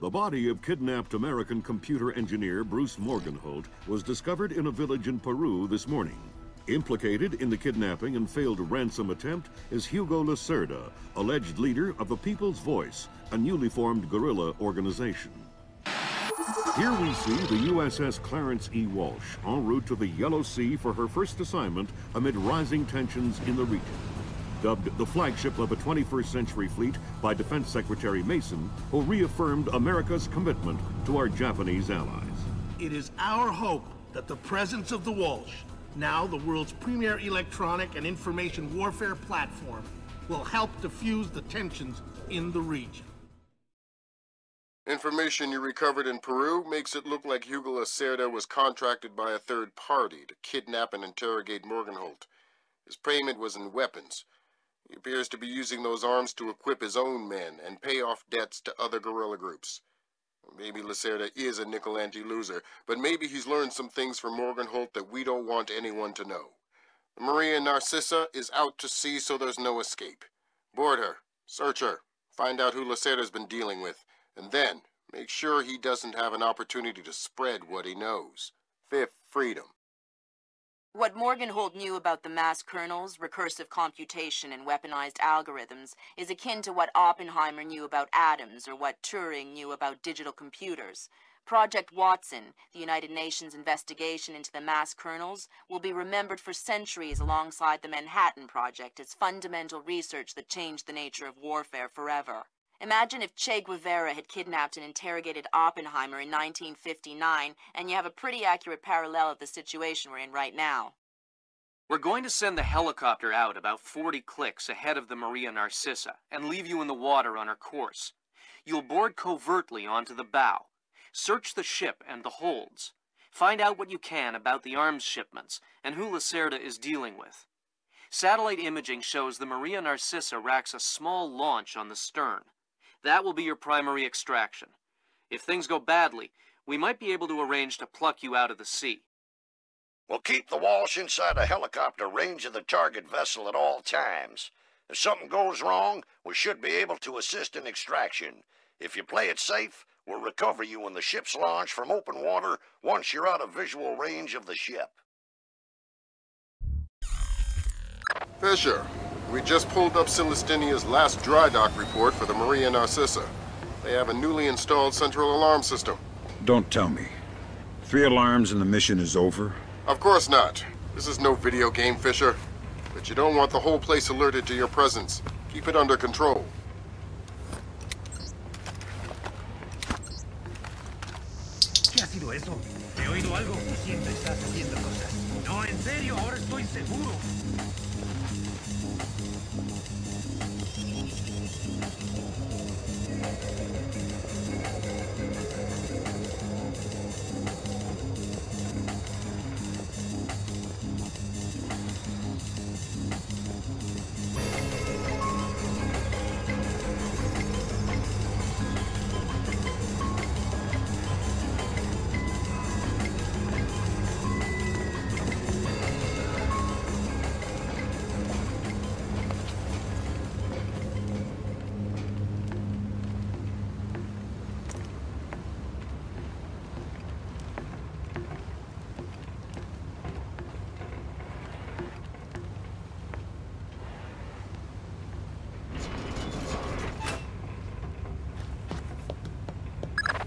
The body of kidnapped American computer engineer Bruce Morgenholt was discovered in a village in Peru this morning. Implicated in the kidnapping and failed ransom attempt is Hugo Lacerda, alleged leader of the People's Voice, a newly formed guerrilla organization. Here we see the USS Clarence E. Walsh en route to the Yellow Sea for her first assignment amid rising tensions in the region. Dubbed the flagship of a 21st century fleet by Defense Secretary Mason, who reaffirmed America's commitment to our Japanese allies. It is our hope that the presence of the Walsh, now the world's premier electronic and information warfare platform, will help diffuse the tensions in the region. Information you recovered in Peru makes it look like Hugo Lacerda was contracted by a third party to kidnap and interrogate Morgenholt. His payment was in weapons. He appears to be using those arms to equip his own men and pay off debts to other guerrilla groups. Maybe Lacerda is a nickel anti-loser, but maybe he's learned some things from Morgenholt that we don't want anyone to know. The Maria Narcissa is out to sea, so there's no escape. Board her, search her, find out who Lacerda's been dealing with, and then make sure he doesn't have an opportunity to spread what he knows. Fifth freedom. What Morgenholt knew about the mass kernels, recursive computation, and weaponized algorithms is akin to what Oppenheimer knew about atoms or what Turing knew about digital computers. Project Watson, the United Nations investigation into the mass kernels, will be remembered for centuries alongside the Manhattan Project as fundamental research that changed the nature of warfare forever. Imagine if Che Guevara had kidnapped and interrogated Oppenheimer in 1959, and you have a pretty accurate parallel of the situation we're in right now. We're going to send the helicopter out about 40 clicks ahead of the Maria Narcissa and leave you in the water on her course. You'll board covertly onto the bow. Search the ship and the holds. Find out what you can about the arms shipments and who Lacerda is dealing with. Satellite imaging shows the Maria Narcissa racks a small launch on the stern. That will be your primary extraction. If things go badly, we might be able to arrange to pluck you out of the sea. We'll keep the Walsh inside a helicopter range of the target vessel at all times. If something goes wrong, we should be able to assist in extraction. If you play it safe, we'll recover you when the ship's launched from open water once you're out of visual range of the ship. Fisher, we just pulled up Celestinia's last dry dock report for the Maria Narcissa. They have a newly installed central alarm system. Don't tell me. 3 alarms and the mission is over? Of course not. This is no video game, Fisher. But you don't want the whole place alerted to your presence. Keep it under control. ¿Qué ha sido eso? He oído algo. Siempre estás haciendo cosas. No, en serio, ahora estoy seguro.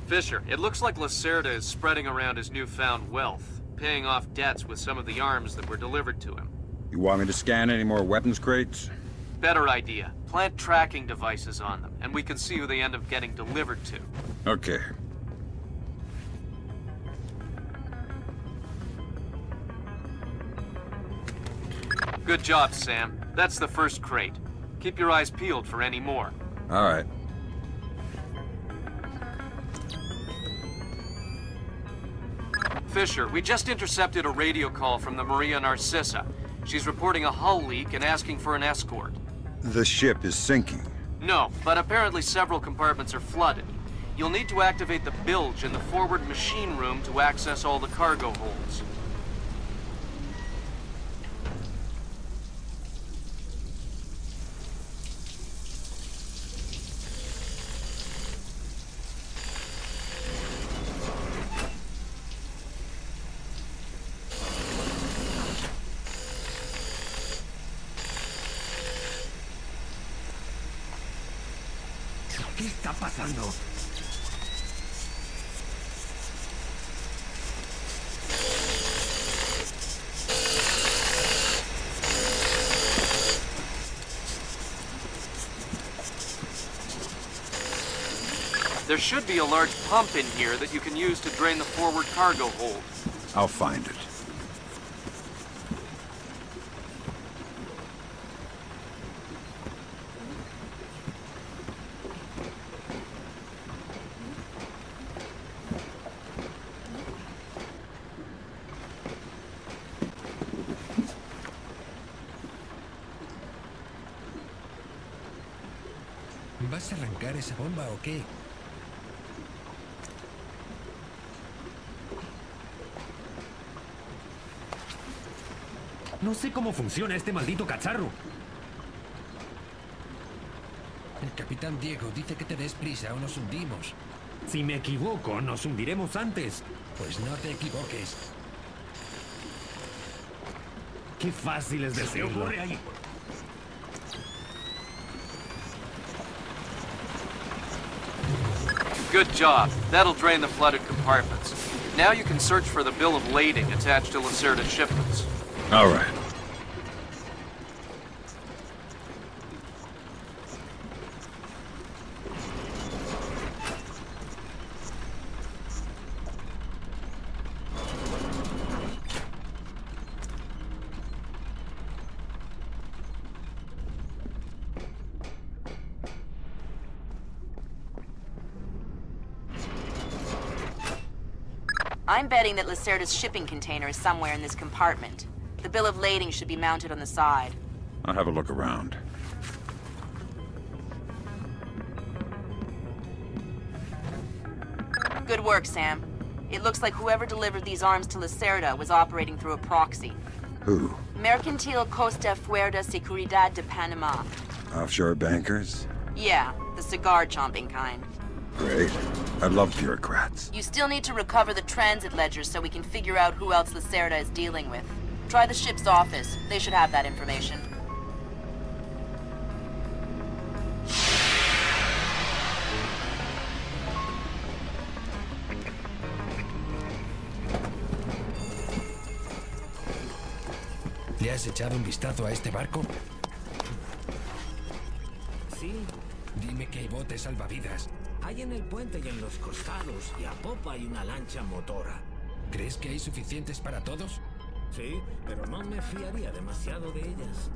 Fisher, it looks like Lacerda is spreading around his newfound wealth, paying off debts with some of the arms that were delivered to him. You want me to scan any more weapons crates? Better idea. Plant tracking devices on them, and we can see who they end up getting delivered to. Okay. Good job, Sam. That's the first crate. Keep your eyes peeled for any more. All right. Fisher, we just intercepted a radio call from the Maria Narcissa. She's reporting a hull leak and asking for an escort. The ship is sinking. No, but apparently several compartments are flooded. You'll need to activate the bilge in the forward machine room to access all the cargo holds. ¿Qué está pasando? There should be a large pump in here that you can use to drain the forward cargo hold. I'll find it. ¿Vas a arrancar esa bomba o qué? No sé cómo funciona este maldito cacharro. El capitán Diego dice que te des prisa o nos hundimos. Si me equivoco, nos hundiremos antes. Pues no te equivoques. Qué fácil es decirlo. ¿Qué ocurre ahí? Good job. That'll drain the flooded compartments. Now you can search for the bill of lading attached to Lacerda's shipments. All right. I'm betting that Lacerda's shipping container is somewhere in this compartment. The bill of lading should be mounted on the side. I'll have a look around. Good work, Sam. It looks like whoever delivered these arms to Lacerda was operating through a proxy. Who? Mercantil Costa Fuerza Seguridad de Panama. Offshore bankers? Yeah, the cigar-chomping kind. Great. I love bureaucrats. You still need to recover the transit ledgers so we can figure out who else Lacerda is dealing with. Try the ship's office. They should have that information. ¿Le has echado un vistazo a este barco? Sí, Dime que hay botes salvavidas. hay en el puente y en los costados, y a popa hay una lancha motora. ¿Crees que hay suficientes para todos? Sí, pero no me fiaría demasiado de ellas.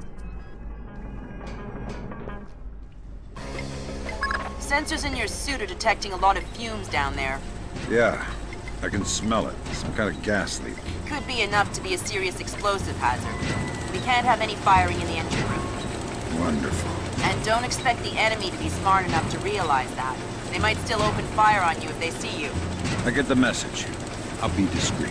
Sensors in your suit are detecting a lot of fumes down there. Yeah, I can smell it. Some kind of gas leak. Could be enough to be a serious explosive hazard. We can't have any firing in the engine room. Wonderful. And don't expect the enemy to be smart enough to realize that. They might still open fire on you if they see you. I get the message. I'll be discreet.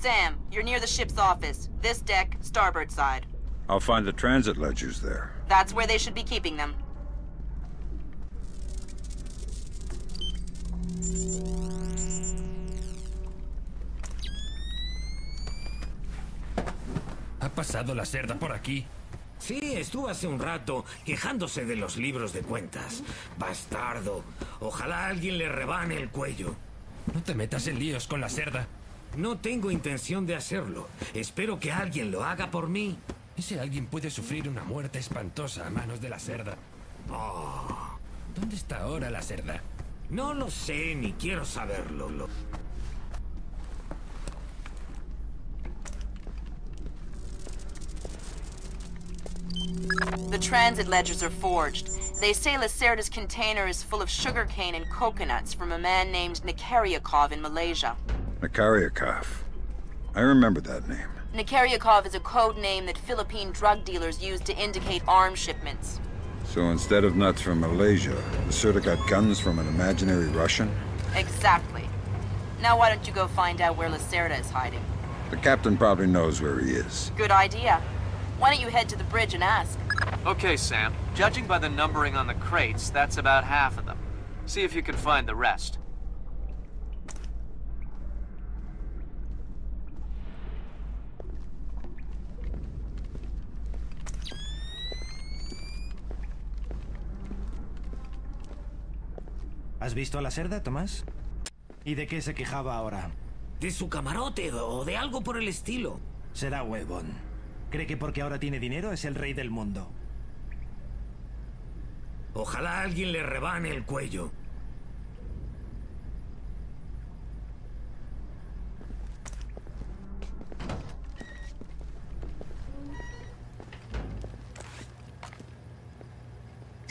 Sam, you're near the ship's office. This deck, starboard side. I'll find the transit ledgers there. That's where they should be keeping them. ¿Ha pasado Lacerda por aquí? Sí, estuvo hace un rato quejándose de los libros de cuentas. Bastardo. Ojalá alguien le rebane el cuello. No te metas en líos con Lacerda. No tengo intención de hacerlo. Espero que alguien lo haga por mí. Ese alguien puede sufrir una muerte espantosa a manos de Lacerda. Oh, ¿Dónde está ahora Lacerda? no lo sé ni quiero saberlo. The transit ledgers are forged. They say Lacerda's container is full of sugarcane and coconuts from a man named Nikaryakov in Malaysia. Nikaryakov. I remember that name. Nikaryakov is a code name that Philippine drug dealers use to indicate arms shipments. So instead of nuts from Malaysia, Lacerda got guns from an imaginary Russian? Exactly. Now why don't you go find out where Lacerda is hiding? The captain probably knows where he is. Good idea. Why don't you head to the bridge and ask? Okay, Sam. Judging by the numbering on the crates, that's about half of them. See if you can find the rest. ¿Has visto a Lacerda, Tomás? ¿Y de qué se quejaba ahora? De su camarote o de algo por el estilo. Será huevón. Cree que porque ahora tiene dinero es el rey del mundo. Ojalá alguien le rebane el cuello.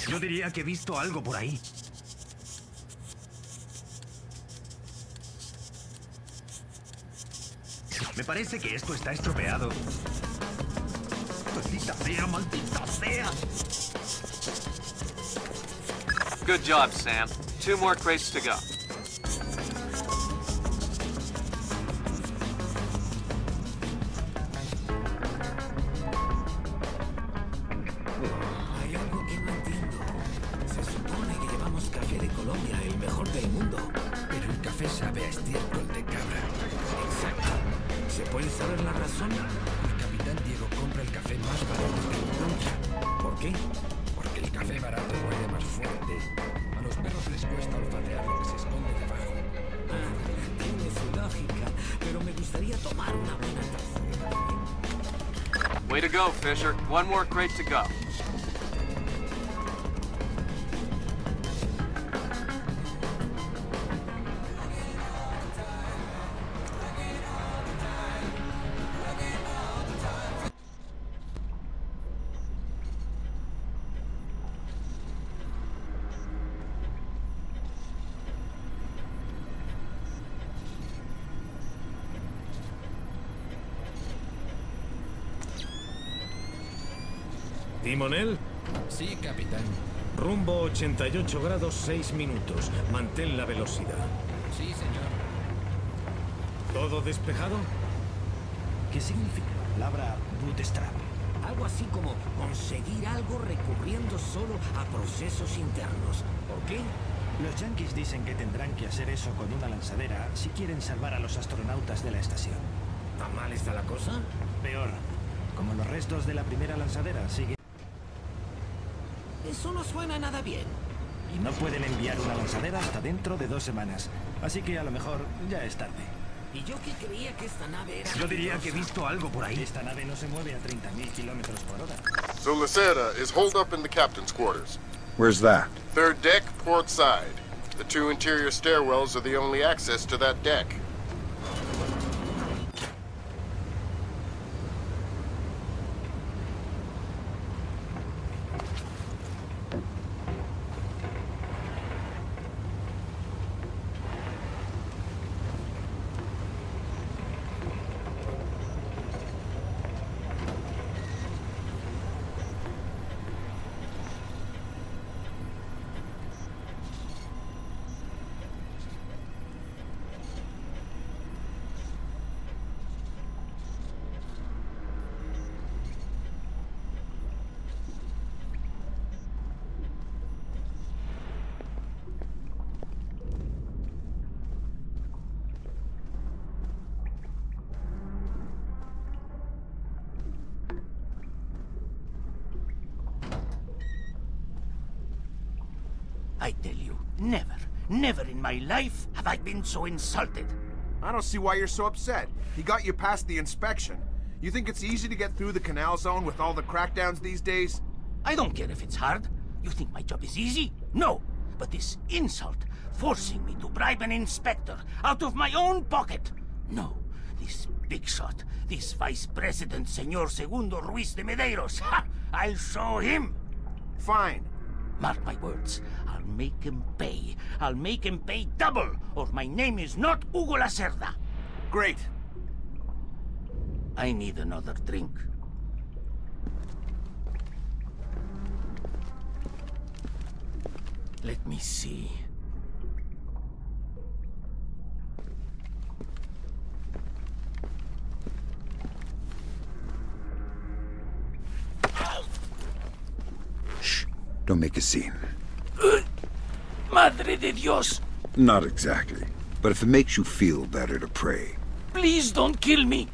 Yo diría que he visto algo por ahí. Me parece que esto está estropeado. ¡Maldita sea, maldita sea! Good job, Sam. 2 more crates to go. Hay algo que no entiendo. Se supone que llevamos café de Colombia, el mejor del mundo. Pero el café sabe a estiércol de cabra. Exacto. ¿Se puede saber la razón? El capitán Diego compra el café más barato del mundo. ¿Por qué? Porque el café barato huele más fuerte. A los perros les cuesta olfatear lo que se esconde debajo. Tiene su lógica, pero me gustaría tomar una buena taza de café. Way to go, Fisher. 1 more crate to go. ¿Timonel? Sí, capitán. Rumbo 88 grados 6 minutos. Mantén la velocidad. Sí, señor. ¿Todo despejado? ¿Qué significa la palabra bootstrap? Algo así como conseguir algo recurriendo solo a procesos internos. ¿Por qué? Los yankees dicen que tendrán que hacer eso con una lanzadera si quieren salvar a los astronautas de la estación. ¿Tan mal está la cosa? Peor. Como los restos de la primera lanzadera siguen... Eso no suena nada bien. Y no pueden enviar una lanzadera hasta dentro de 2 semanas. Así que a lo mejor ya es tarde. Y yo que creía que esta nave era... Yo diría que he visto algo por ahí. Esta nave no se mueve a 30.000 kilómetros por hora. So Lacerda is holed up in the captain's quarters. Where's that? 3rd deck, port side. The 2 interior stairwells are the only access to that deck. I tell you, never in my life have I been so insulted. I don't see why you're so upset. He got you past the inspection. You think it's easy to get through the canal zone with all the crackdowns these days? I don't care if it's hard. You think my job is easy? No. But this insult, forcing me to bribe an inspector out of my own pocket. No. This big shot, this Vice President, Señor Segundo Ruiz de Medeiros. Ha! I'll show him. Fine. Mark my words. I'll make him pay. I'll make him pay double, or my name is not Hugo Lacerda. Great. I need another drink. Let me see. Shh. Don't make a scene. Madre de Dios. Not exactly. But if it makes you feel better to pray. Please don't kill me.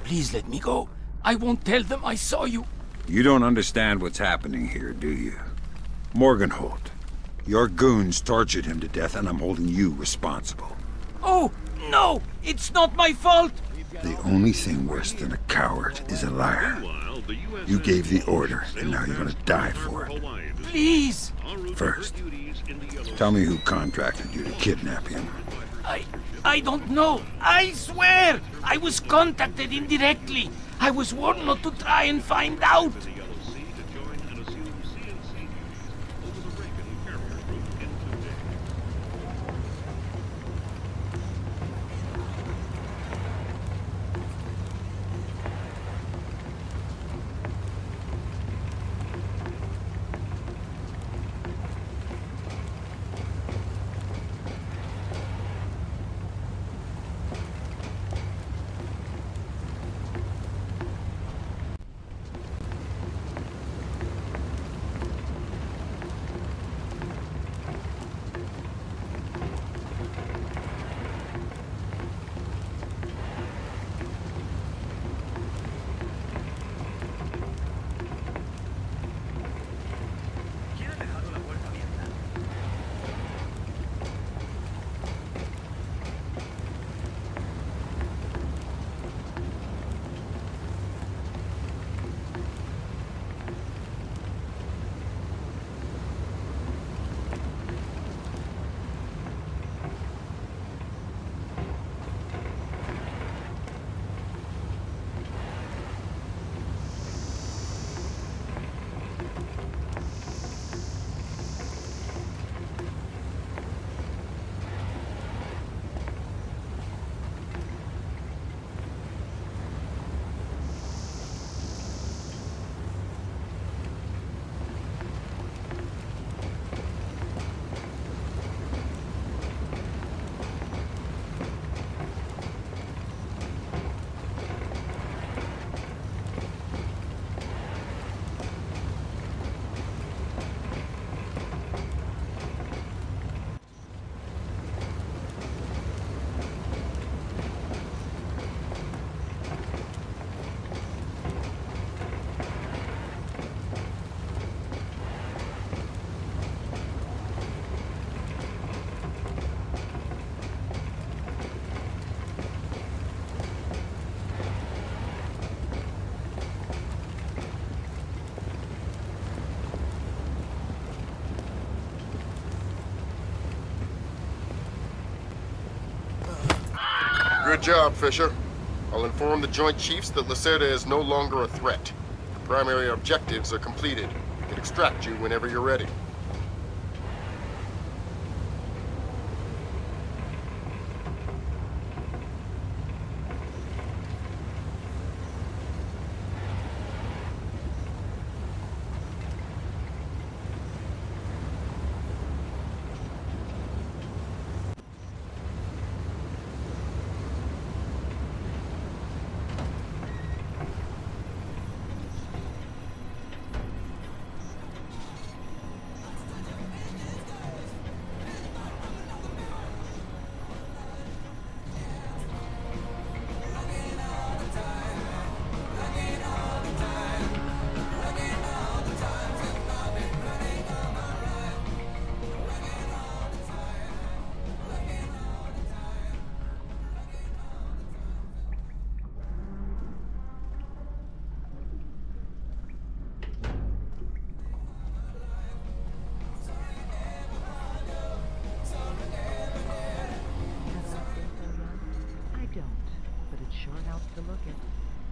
Please let me go. I won't tell them I saw you. You don't understand what's happening here, do you? Morgenholt. Your goons tortured him to death, and I'm holding you responsible. Oh, no! It's not my fault! The only thing worse than a coward is a liar. You gave the order, and now you're gonna die for it. Please! First, tell me who contracted you to kidnap him. I don't know. I swear! I was contacted indirectly. I was warned not to try and find out. Good job, Fisher. I'll inform the Joint Chiefs that Lacerda is no longer a threat. The primary objectives are completed. We can extract you whenever you're ready.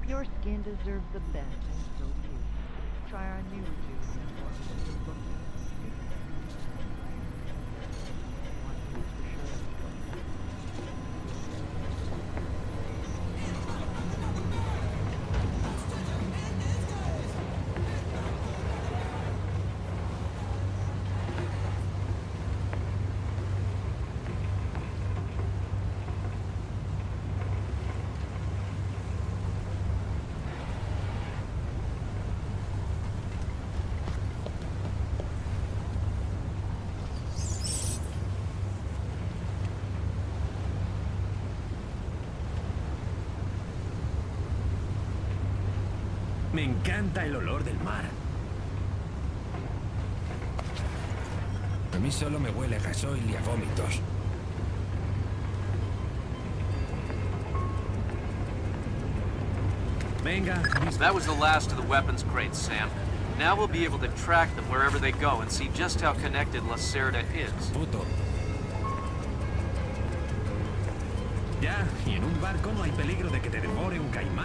Your skin deserves the best, and so do you. Try our new rejuvenant formula to look Me encanta el olor del mar. A mí solo me huele a gasoil y a vómitos. Venga. That was the last of the weapons crates, Sam. Now we'll be able to track them wherever they go and see just how connected Lacerda is. Puto. Ya, y en un barco no hay peligro de que te devore un caimán.